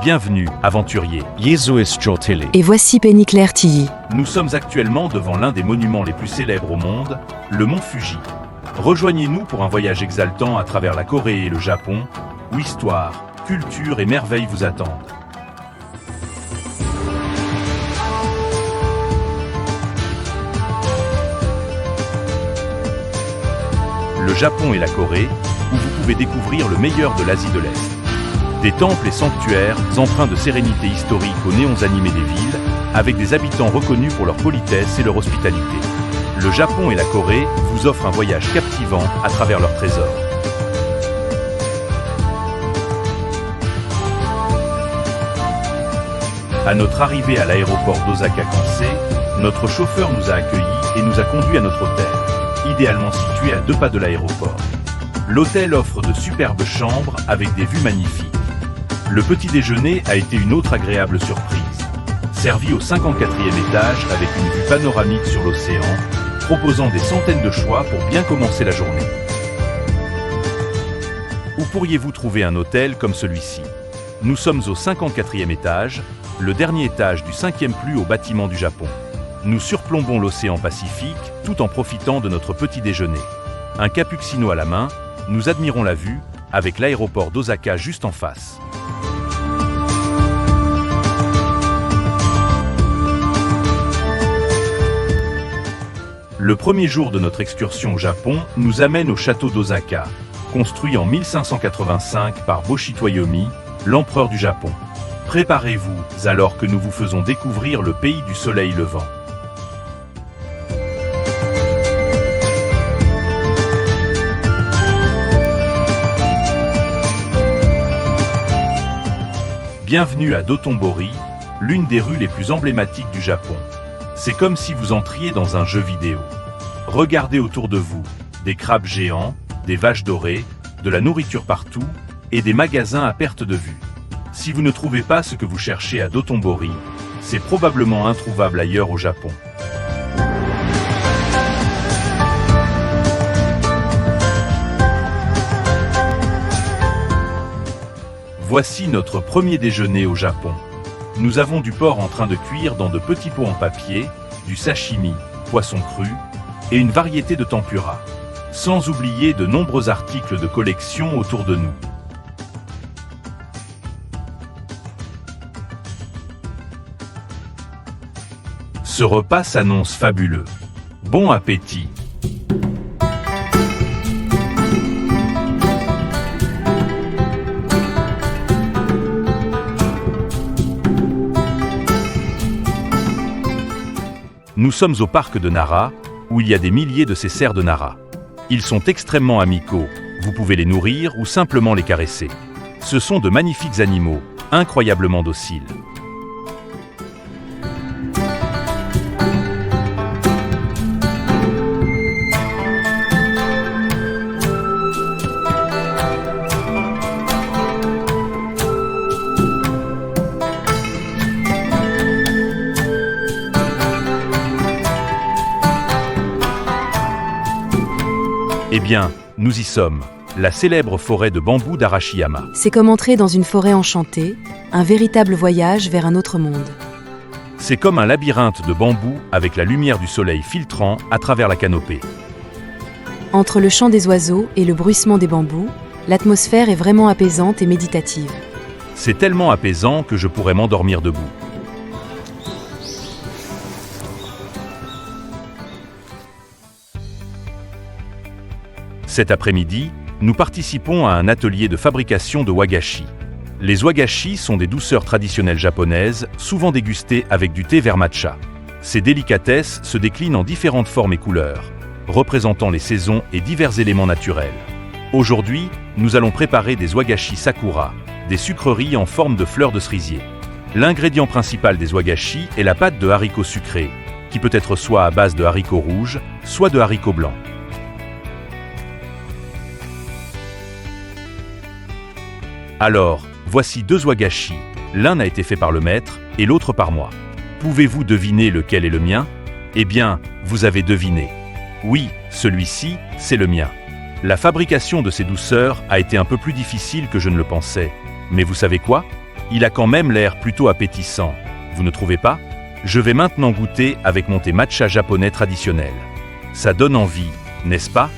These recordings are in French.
Bienvenue, aventuriers. Et voici Penny Claire Tilly. Nous sommes actuellement devant l'un des monuments les plus célèbres au monde, le mont Fuji. Rejoignez-nous pour un voyage exaltant à travers la Corée et le Japon, où histoire, culture et merveilles vous attendent. Le Japon et la Corée, où vous pouvez découvrir le meilleur de l'Asie de l'Est. Des temples et sanctuaires empreints de sérénité historique aux néons animés des villes, avec des habitants reconnus pour leur politesse et leur hospitalité. Le Japon et la Corée vous offrent un voyage captivant à travers leurs trésors. À notre arrivée à l'aéroport d'Osaka Kansai, notre chauffeur nous a accueillis et nous a conduits à notre hôtel, idéalement situé à 2 pas de l'aéroport. L'hôtel offre de superbes chambres avec des vues magnifiques. Le petit déjeuner a été une autre agréable surprise. Servi au 54e étage avec une vue panoramique sur l'océan, proposant des centaines de choix pour bien commencer la journée. Où pourriez-vous trouver un hôtel comme celui-ci? Nous sommes au 54e étage, le dernier étage du 5e plus haut bâtiment du Japon. Nous surplombons l'océan Pacifique tout en profitant de notre petit déjeuner. Un cappuccino à la main, nous admirons la vue, avec l'aéroport d'Osaka juste en face. Le premier jour de notre excursion au Japon nous amène au château d'Osaka, construit en 1585 par Boshi Toyomi, l'empereur du Japon. Préparez-vous alors que nous vous faisons découvrir le pays du soleil levant. Bienvenue à Dotonbori, l'une des rues les plus emblématiques du Japon. C'est comme si vous entriez dans un jeu vidéo. Regardez autour de vous, des crabes géants, des vaches dorées, de la nourriture partout, et des magasins à perte de vue. Si vous ne trouvez pas ce que vous cherchez à Dotonbori, c'est probablement introuvable ailleurs au Japon. Voici notre premier déjeuner au Japon. Nous avons du porc en train de cuire dans de petits pots en papier, du sashimi, poisson cru, et une variété de tempura. Sans oublier de nombreux articles de collection autour de nous. Ce repas s'annonce fabuleux. Bon appétit! Nous sommes au parc de Nara, où il y a des milliers de ces cerfs de Nara. Ils sont extrêmement amicaux, vous pouvez les nourrir ou simplement les caresser. Ce sont de magnifiques animaux, incroyablement dociles. Eh bien, nous y sommes, la célèbre forêt de bambou d'Arashiyama. C'est comme entrer dans une forêt enchantée, un véritable voyage vers un autre monde. C'est comme un labyrinthe de bambou avec la lumière du soleil filtrant à travers la canopée. Entre le chant des oiseaux et le bruissement des bambous, l'atmosphère est vraiment apaisante et méditative. C'est tellement apaisant que je pourrais m'endormir debout. Cet après-midi, nous participons à un atelier de fabrication de wagashi. Les wagashi sont des douceurs traditionnelles japonaises, souvent dégustées avec du thé vert matcha. Ces délicatesses se déclinent en différentes formes et couleurs, représentant les saisons et divers éléments naturels. Aujourd'hui, nous allons préparer des wagashi sakura, des sucreries en forme de fleurs de cerisier. L'ingrédient principal des wagashi est la pâte de haricots sucrés, qui peut être soit à base de haricots rouges, soit de haricots blancs. Alors, voici 2 wagashi, l'un a été fait par le maître et l'autre par moi. Pouvez-vous deviner lequel est le mien? Eh bien, vous avez deviné. Oui, celui-ci, c'est le mien. La fabrication de ces douceurs a été un peu plus difficile que je ne le pensais. Mais vous savez quoi? Il a quand même l'air plutôt appétissant, vous ne trouvez pas? Je vais maintenant goûter avec mon thé matcha japonais traditionnel. Ça donne envie, n'est-ce pas?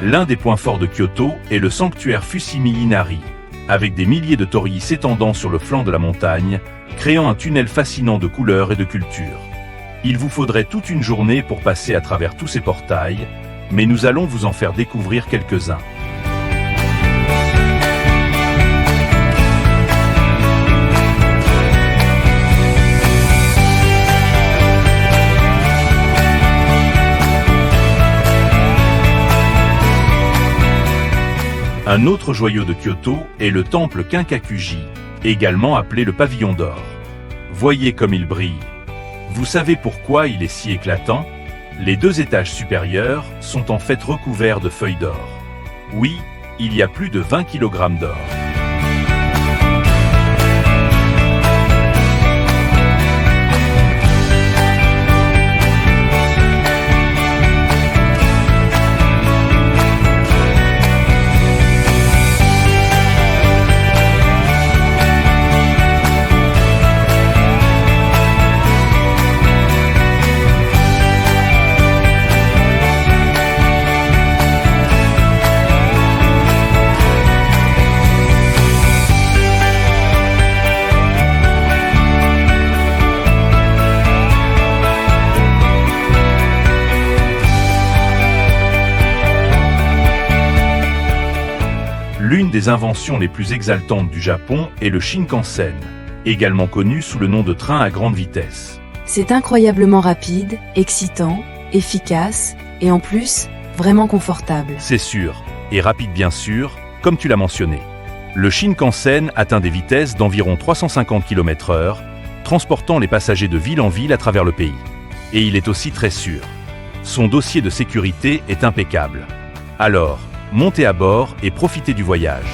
L'un des points forts de Kyoto est le sanctuaire Fushimi-Inari, avec des milliers de torii s'étendant sur le flanc de la montagne, créant un tunnel fascinant de couleurs et de cultures. Il vous faudrait toute une journée pour passer à travers tous ces portails, mais nous allons vous en faire découvrir quelques-uns. Un autre joyau de Kyoto est le temple Kinkakuji, également appelé le pavillon d'or. Voyez comme il brille. Vous savez pourquoi il est si éclatant? Les 2 étages supérieurs sont en fait recouverts de feuilles d'or. Oui, il y a plus de 20 kg d'or. L'une des inventions les plus exaltantes du Japon est le Shinkansen, également connu sous le nom de train à grande vitesse. C'est incroyablement rapide, excitant, efficace, et en plus, vraiment confortable. C'est sûr, et rapide bien sûr, comme tu l'as mentionné. Le Shinkansen atteint des vitesses d'environ 350 km/h, transportant les passagers de ville en ville à travers le pays. Et il est aussi très sûr. Son dossier de sécurité est impeccable. Alors, montez à bord et profitez du voyage.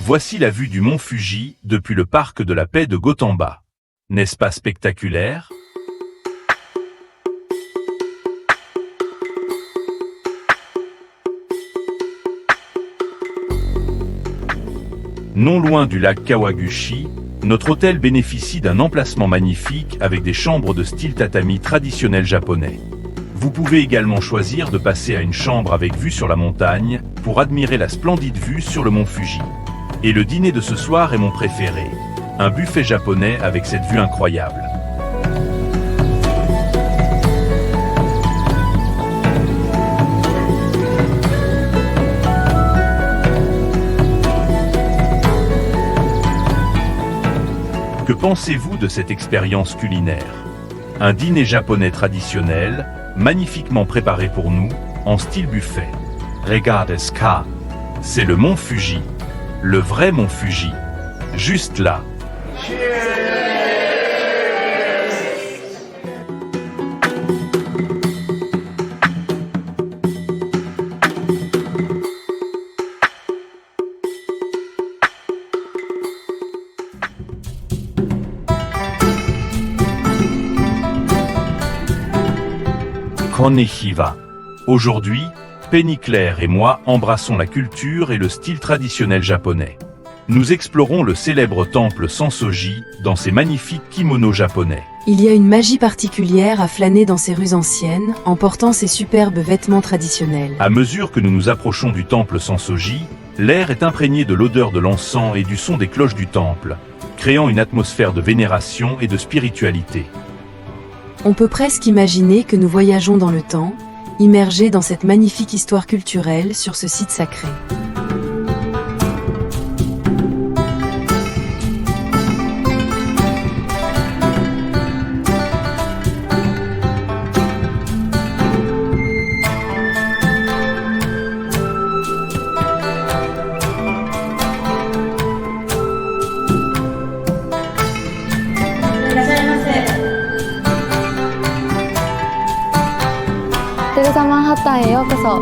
Voici la vue du mont Fuji depuis le parc de la paix de Gotamba. N'est-ce pas spectaculaire? Non loin du lac Kawaguchi, notre hôtel bénéficie d'un emplacement magnifique avec des chambres de style tatami traditionnel japonais. Vous pouvez également choisir de passer à une chambre avec vue sur la montagne pour admirer la splendide vue sur le mont Fuji. Et le dîner de ce soir est mon préféré, un buffet japonais avec cette vue incroyable. Que pensez-vous de cette expérience culinaire? Un dîner japonais traditionnel, magnifiquement préparé pour nous, en style buffet. Regardez-ça, c'est le mont Fuji. Le vrai mont Fuji. Juste là. Konnichiwa. Aujourd'hui, Penny Claire et moi embrassons la culture et le style traditionnel japonais. Nous explorons le célèbre temple Sensoji dans ses magnifiques kimonos japonais. Il y a une magie particulière à flâner dans ces rues anciennes en portant ces superbes vêtements traditionnels. À mesure que nous nous approchons du temple Sensoji, l'air est imprégné de l'odeur de l'encens et du son des cloches du temple, créant une atmosphère de vénération et de spiritualité. On peut presque imaginer que nous voyageons dans le temps, Immergez dans cette magnifique histoire culturelle sur ce site sacré. 떼르사만하타에 요코소.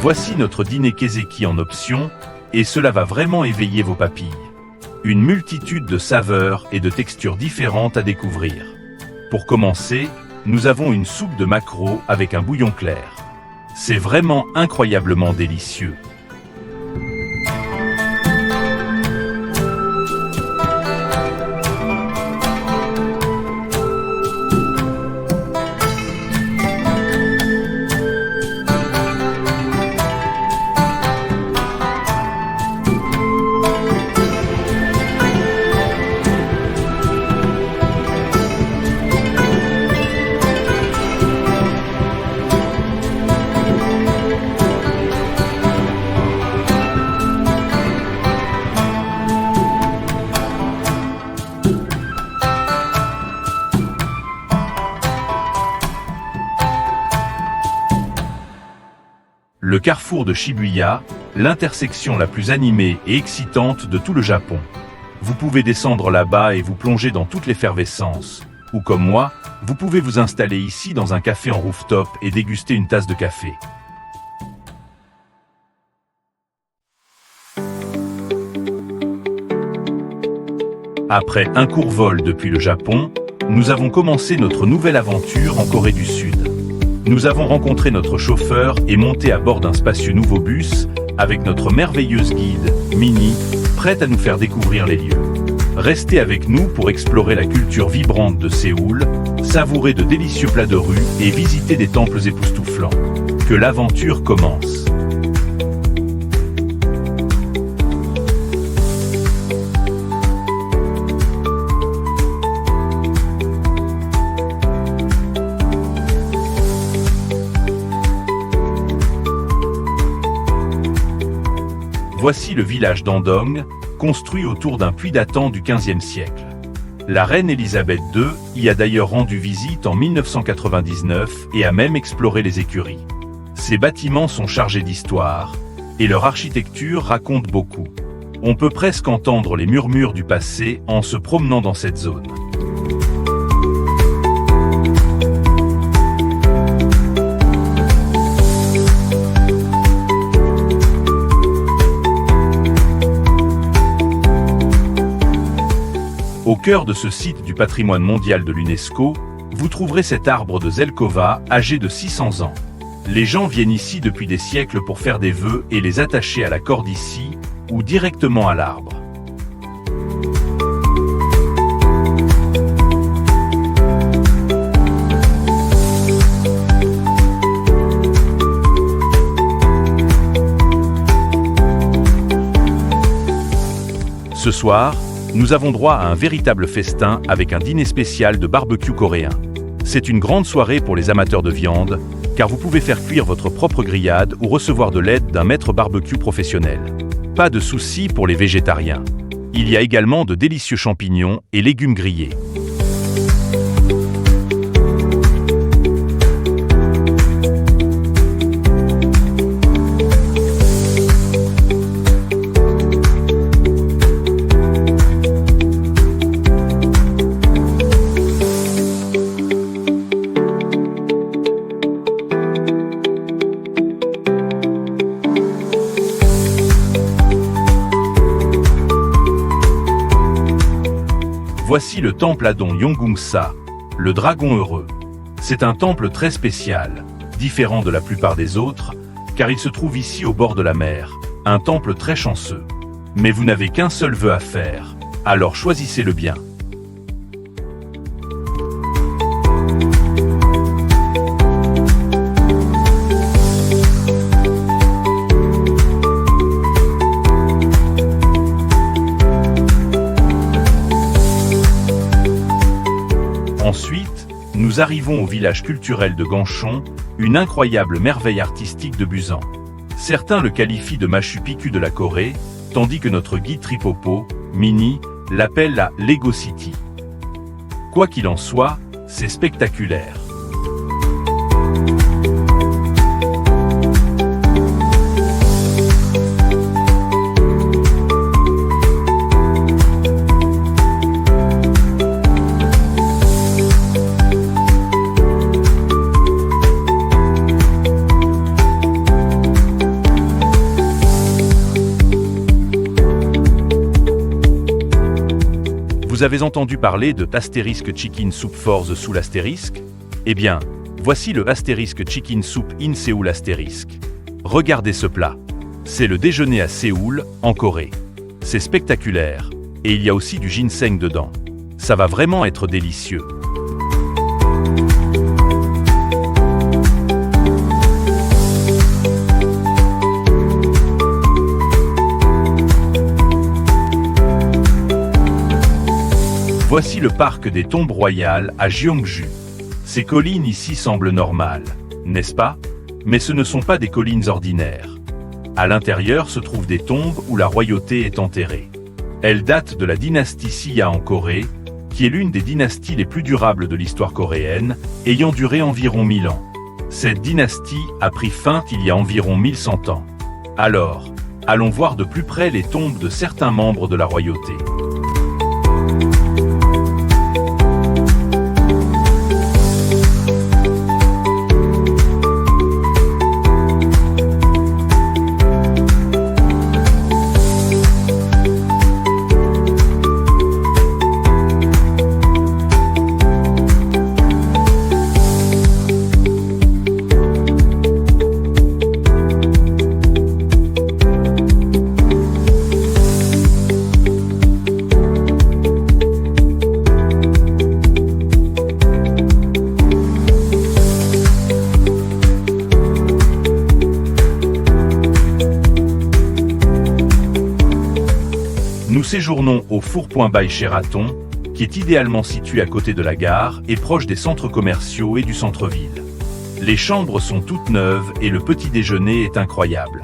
Voici notre dîner Kezeki en option, et cela va vraiment éveiller vos papilles. Une multitude de saveurs et de textures différentes à découvrir. Pour commencer, nous avons une soupe de maquereau avec un bouillon clair. C'est vraiment incroyablement délicieux. Le carrefour de Shibuya, l'intersection la plus animée et excitante de tout le Japon. Vous pouvez descendre là-bas et vous plonger dans toute l'effervescence. Ou comme moi, vous pouvez vous installer ici dans un café en rooftop et déguster une tasse de café. Après un court vol depuis le Japon, nous avons commencé notre nouvelle aventure en Corée du Sud. Nous avons rencontré notre chauffeur et monté à bord d'un spacieux nouveau bus avec notre merveilleuse guide, Minnie, prête à nous faire découvrir les lieux. Restez avec nous pour explorer la culture vibrante de Séoul, savourer de délicieux plats de rue et visiter des temples époustouflants. Que l'aventure commence. Voici le village d'Andong, construit autour d'un puits datant du XVe siècle. La reine Elisabeth II y a d'ailleurs rendu visite en 1999 et a même exploré les écuries. Ces bâtiments sont chargés d'histoire, et leur architecture raconte beaucoup. On peut presque entendre les murmures du passé en se promenant dans cette zone. Au cœur de ce site du patrimoine mondial de l'UNESCO, vous trouverez cet arbre de Zelkova âgé de 600 ans. Les gens viennent ici depuis des siècles pour faire des vœux et les attacher à la corde ici, ou directement à l'arbre. Ce soir, nous avons droit à un véritable festin avec un dîner spécial de barbecue coréen. C'est une grande soirée pour les amateurs de viande, car vous pouvez faire cuire votre propre grillade ou recevoir de l'aide d'un maître barbecue professionnel. Pas de soucis pour les végétariens. Il y a également de délicieux champignons et légumes grillés. Voici le temple Adon Yonggungsa, le dragon heureux. C'est un temple très spécial, différent de la plupart des autres, car il se trouve ici au bord de la mer, un temple très chanceux. Mais vous n'avez qu'un seul vœu à faire, alors choisissez-le bien. nous arrivons au village culturel de Ganchon, une incroyable merveille artistique de Busan. Certains le qualifient de Machu Picchu de la Corée, tandis que notre guide Tripopo, Mini, l'appelle la Lego City. Quoi qu'il en soit, c'est spectaculaire. Vous avez entendu parler de Asterisk Chicken Soup for the Seoul Asterisk? Eh bien, voici le Asterisk Chicken Soup in Seoul Asterisk. Regardez ce plat. C'est le déjeuner à Séoul, en Corée. C'est spectaculaire, et il y a aussi du ginseng dedans. Ça va vraiment être délicieux. Voici le parc des tombes royales à Gyeongju. Ces collines ici semblent normales, n'est-ce pas? Mais ce ne sont pas des collines ordinaires. À l'intérieur se trouvent des tombes où la royauté est enterrée. Elles datent de la dynastie Silla en Corée, qui est l'une des dynasties les plus durables de l'histoire coréenne, ayant duré environ 1000 ans. Cette dynastie a pris fin il y a environ 1100 ans. Alors, allons voir de plus près les tombes de certains membres de la royauté. Nous séjournons au Four Point by Sheraton, qui est idéalement situé à côté de la gare et proche des centres commerciaux et du centre-ville. Les chambres sont toutes neuves et le petit déjeuner est incroyable.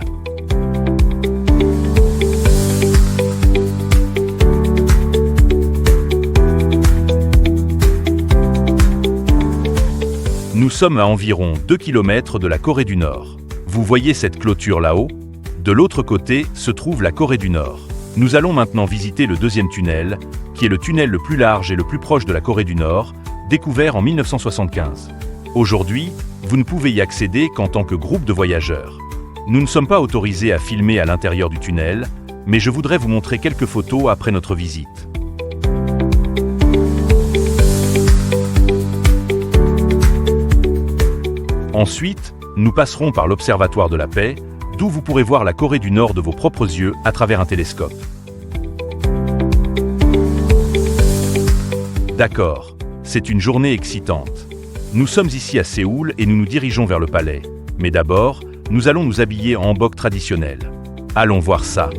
Nous sommes à environ 2 km de la Corée du Nord. Vous voyez cette clôture là-haut? De l'autre côté se trouve la Corée du Nord. Nous allons maintenant visiter le deuxième tunnel, qui est le tunnel le plus large et le plus proche de la Corée du Nord, découvert en 1975. Aujourd'hui, vous ne pouvez y accéder qu'en tant que groupe de voyageurs. Nous ne sommes pas autorisés à filmer à l'intérieur du tunnel, mais je voudrais vous montrer quelques photos après notre visite. Ensuite, nous passerons par l'Observatoire de la Paix, d'où vous pourrez voir la Corée du Nord de vos propres yeux à travers un télescope. D'accord, c'est une journée excitante. Nous sommes ici à Séoul et nous nous dirigeons vers le palais. Mais d'abord, nous allons nous habiller en hanbok traditionnel. Allons voir ça.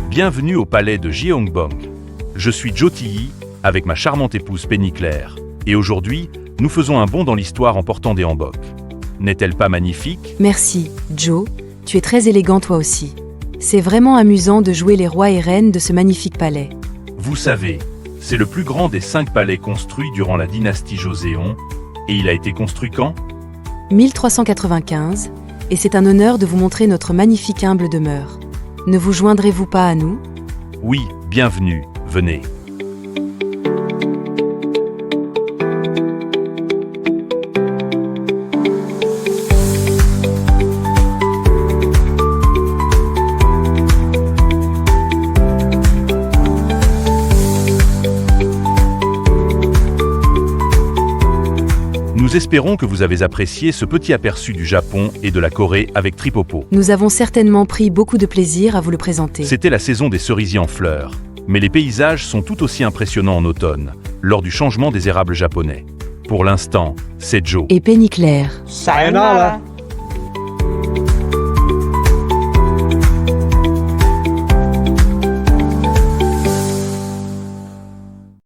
Bienvenue au palais de Gyeongbong. Je suis Jo Tae-hee, avec ma charmante épouse Penny Claire. Et aujourd'hui, nous faisons un bond dans l'histoire en portant des hanboks. N'est-elle pas magnifique? Merci, Joe, tu es très élégant toi aussi. C'est vraiment amusant de jouer les rois et reines de ce magnifique palais. Vous savez, c'est le plus grand des 5 palais construits durant la dynastie Joseon, et il a été construit quand? 1395, et c'est un honneur de vous montrer notre magnifique humble demeure. Ne vous joindrez-vous pas à nous? Oui, bienvenue, venez. Nous espérons que vous avez apprécié ce petit aperçu du Japon et de la Corée avec Tripopo. Nous avons certainement pris beaucoup de plaisir à vous le présenter. C'était la saison des cerisiers en fleurs, mais les paysages sont tout aussi impressionnants en automne, lors du changement des érables japonais. Pour l'instant, c'est Joe. Et Penny Claire. Sayonara.